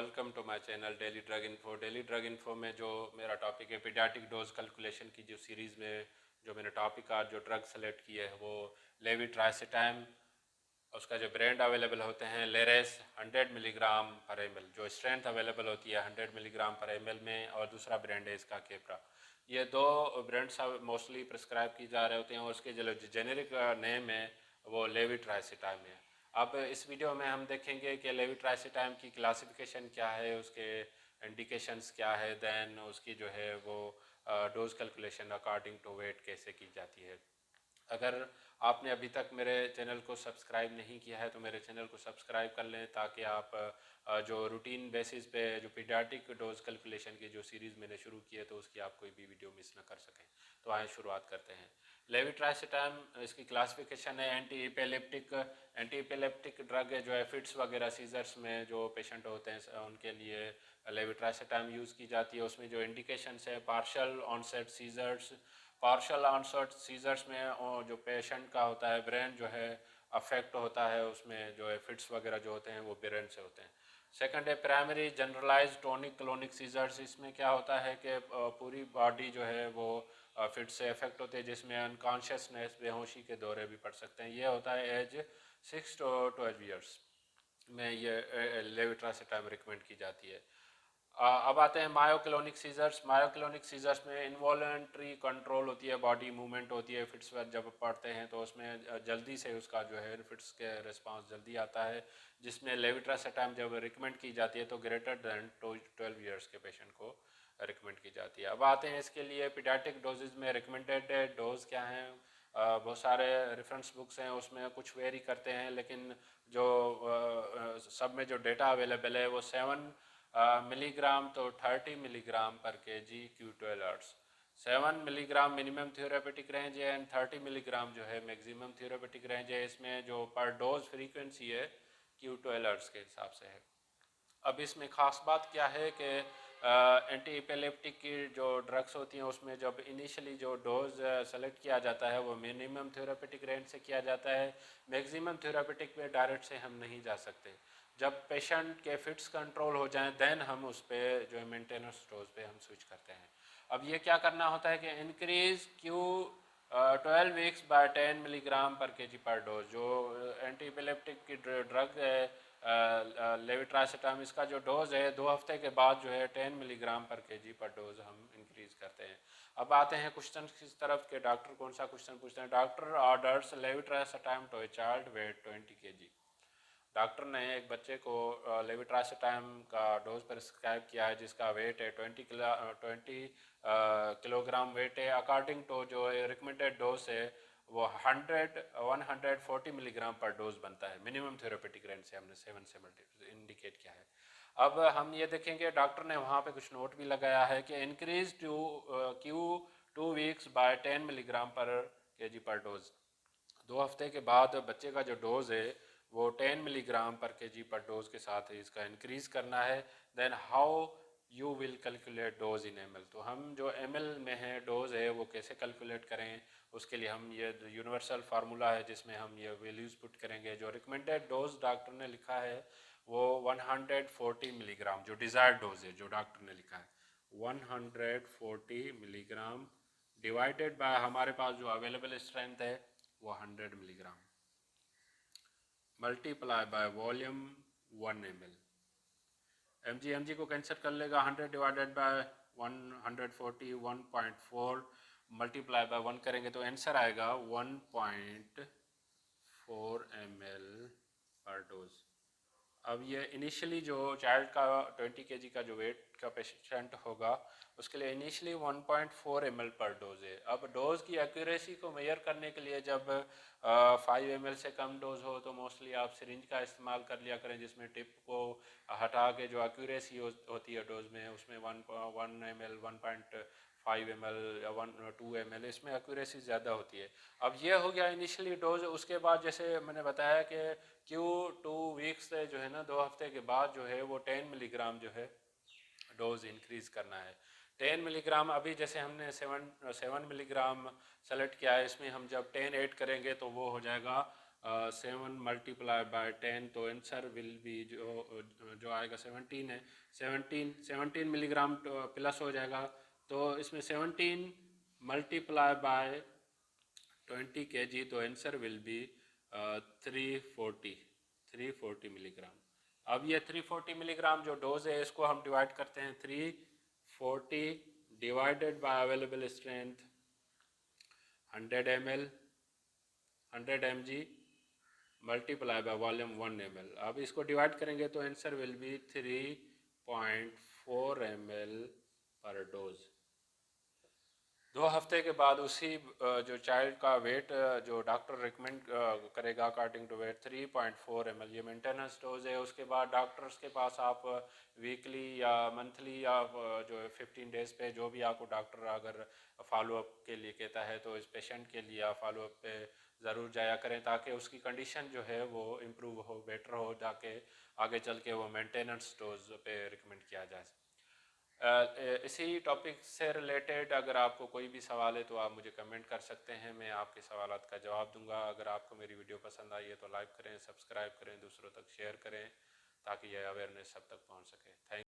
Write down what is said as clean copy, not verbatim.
Welcome to my channel daily drug info. Daily drug info में जो मेरा topic है पीडियाट्रिक डोज कैलकुलेशन की जो सीरीज़ में जो मैंने टॉपिक आज जो ड्रग सेलेक्ट किए है वो लेवीट्राइसिटाम, उसका जो ब्रांड अवेलेबल होते हैं लेरेस 100 मिलीग्राम पर एम एल, जो स्ट्रेंथ अवेलेबल होती है 100 मिलीग्राम पर एम एल में, और दूसरा ब्रांड है इसका केपरा। ये दो ब्रांड्स मोस्टली प्रिस्क्राइब की जा रहे होते हैं और उसके जो जेनेरिक नेम है वो लेवीट्राइसिटाम है। अब इस वीडियो में हम देखेंगे कि लेवीट्राइसिटाम की क्लासिफिकेशन क्या है, उसके इंडिकेशंस क्या है, देन उसकी जो है वो dose calculation according to weight कैसे की जाती है। अगर आपने अभी तक मेरे चैनल को सब्सक्राइब नहीं किया है तो मेरे चैनल को सब्सक्राइब कर लें, ताकि आप जो रूटीन बेसिस पे जो पीडियाट्रिक डोज कैलकुलेशन की जो सीरीज़ मैंने शुरू की है तो उसकी आप कोई भी वीडियो मिस ना कर सकें। तो आइए शुरुआत करते हैं। लेवीट्राइसिटाम, इसकी क्लासिफिकेशन है एंटी एपिलेप्टिक ड्रग है, जो है फिट्स वगैरह सीजर्स में जो पेशेंट होते हैं उनके लिए लेवीट्राइसिटाम यूज़ की जाती है। उसमें जो इंडिकेशंस है partial onset seizures, partial onset seizures में जो पेशेंट का होता है ब्रेन जो है अफेक्ट होता है, उसमें जो है फिट्स वगैरह जो होते हैं वो ब्रेन से होते हैं। सेकंड है primary generalise tonic clonic seizures. इसमें क्या होता है कि पूरी बॉडी जो है वो फिट से अफेक्ट होते हैं, जिसमें अनकॉन्शियसनेस बेहोशी के दौरे भी पड़ सकते हैं। ये होता है एज 6 to 12 ईयर्स में ये लेविट्रासिटाम रिकमेंड की जाती है। अब आते हैं मायोक्लोनिक सीजर्स। मायोक्लोनिक सीजर्स में इनवॉलेंट्री कंट्रोल होती है, बॉडी मूवमेंट होती है। फिट्स जब पढ़ते हैं तो उसमें जल्दी से उसका जो है फिट्स के रिस्पांस जल्दी आता है, जिसमें लेविट्रासिटाम जब रिकमेंड की जाती है तो ग्रेटर दैन 12 ईयर्स के पेशेंट को रिकमेंड की जाती है। अब आते हैं इसके लिए पीडियाट्रिक डोजेज में रिकमेंडेड डोज क्या हैं। बहुत सारे रेफरेंस बुक्स हैं, उसमें कुछ वेरी करते हैं, लेकिन जो सब में जो डेटा अवेलेबल है वो 7 मिलीग्राम तो 30 milligram per K G Q12 hours. 7 milligram minimum therapeutic range है एंड 30 मिलीग्राम जो है मैक्सिमम थ्योरेपेटिक रेंज है। इसमें जो पर डोज फ्रीक्वेंसी है Q12 हर्ट्स के हिसाब से है। अब इसमें ख़ास बात क्या है कि एंटी एपिलेप्टिक की जो ड्रग्स होती हैं उसमें जब इनिशियली जो डोज सेलेक्ट किया जाता है वो मिनिमम थ्योरेपेटिक रेंज से किया जाता है। मैक्सिमम थ्योरेपेटिक पे डायरेक्ट से हम नहीं जा सकते। जब पेशेंट के फिट्स कंट्रोल हो जाएं देन हम उस पर जो है मेंटेनेंस डोज पे हम स्विच करते हैं। अब ये क्या करना होता है कि increase Q12 weeks by 10 milligram per K जी पर डोज। जो एंटी एपिलेप्टिक की ड्रग है लेविट्रासिटाम, इसका जो डोज है 2 हफ्ते के बाद जो है 10 मिलीग्राम पर के जी पर डोज हम इंक्रीज करते हैं। अब आते हैं क्वेश्चन किस तरफ के, डॉक्टर कौन सा क्वेश्चन पूछते हैं। Doctor orders levetiracetam to a child weight 20 kg। Doctor ने एक बच्चे को लेविट्रासिटाम का डोज प्रिस्क्राइब किया है जिसका वेट है 20 किलोग्राम वेट है। अकॉर्डिंग टू जो रिकमेंडेड डोज है वो 140 मिलीग्राम पर डोज बनता है। मिनिमम थेरेपेटिक रेंज से हमने 7 से इंडिकेट किया है। अब हम ये देखेंगे डॉक्टर ने वहाँ पे कुछ नोट भी लगाया है कि increase to Q2 weeks by 10 milligram per K जी पर डोज। 2 हफ्ते के बाद बच्चे का जो डोज है वो 10 मिलीग्राम पर के जी पर डोज के साथ इसका इंक्रीज करना है। Then how you will calculate dose in M L. तो हम जो एम एल में है डोज है वो कैसे कैलकुलेट करें, उसके लिए हम ये यूनिवर्सल फार्मूला है जिसमें हम ये वैल्यूज़ पुट करेंगे। जो रिकमेंडेड डोज डॉक्टर ने लिखा है वो 140 मिलीग्राम, जो डिज़ायर्ड डोज है जो डॉक्टर ने लिखा है 140 मिलीग्राम डिवाइडेड बाय हमारे पास जो अवेलेबल स्ट्रेंथ है वो 100 milligram multiply by volume 1 ml। mg को कैंसिल कर लेगा, 100 डिवाइडेड बाय 140 1.4 मल्टीप्लाई बाय 1 करेंगे तो आंसर आएगा 1.4 ml पर डोज। अब ये इनिशियली जो चाइल्ड का 20 kg का जो वेट का पेशेंट होगा उसके लिए इनिशियली 1.4 ml पर डोज है। अब डोज की एक्यूरेसी को मेजर करने के लिए जब 5 ml से कम डोज हो तो मोस्टली आप सिरिंज का इस्तेमाल कर लिया करें, जिसमें टिप को हटा के जो एक्यूरेसी होती है डोज में उसमें 1 ml 1.5 ml या 2 ml इसमें एक्यूरेसी ज़्यादा होती है। अब ये हो गया इनिशियली डोज। उसके बाद जैसे मैंने बताया कि Q2 वीक्स से जो है ना 2 हफ्ते के बाद जो है वो 10 मिलीग्राम जो है डोज इंक्रीज करना है। 10 मिलीग्राम अभी जैसे हमने 7 मिलीग्राम सेलेक्ट किया है, इसमें हम जब 10 ऐड करेंगे तो वो हो जाएगा 7 मल्टीप्लाई बाय 10, तो आंसर विल बी जो आएगा 17 है। 17 मिलीग्राम प्लस हो जाएगा, तो इसमें 17 मल्टीप्लाई बाय 20 kg, तो आंसर विल बी 340 मिलीग्राम। अब ये 340 मिलीग्राम जो डोज है इसको हम डिवाइड करते हैं, 340 divided by available strength 100 ml 100 mg multiply by volume 1 ml। अब इसको डिवाइड करेंगे तो आंसर विल बी 3.4 ml पर डोज। 2 हफ्ते के बाद उसी जो चाइल्ड का वेट जो डॉक्टर रिकमेंड करेगा अकॉर्डिंग टू वेट 3.4 ml ये मेंटेनेंस डोज है। उसके बाद डॉक्टर्स के पास आप वीकली या मंथली या जो 15 डेज़ पे जो भी आपको डॉक्टर अगर फॉलोअप के लिए कहता है तो इस पेशेंट के लिए आप फॉलोअप पे ज़रूर जाया करें, ताकि उसकी कंडीशन जो है वो इम्प्रूव हो, बेटर हो, ताकि आगे चल के वो मेंटेनेंस डोज पे रिकमेंड किया जाए। इसी टॉपिक से रिलेटेड अगर आपको कोई भी सवाल है तो आप मुझे कमेंट कर सकते हैं, मैं आपके सवालात का जवाब दूंगा। अगर आपको मेरी वीडियो पसंद आई है तो लाइक करें, सब्सक्राइब करें, दूसरों तक शेयर करें, ताकि यह अवेयरनेस सब तक पहुंच सके। थैंक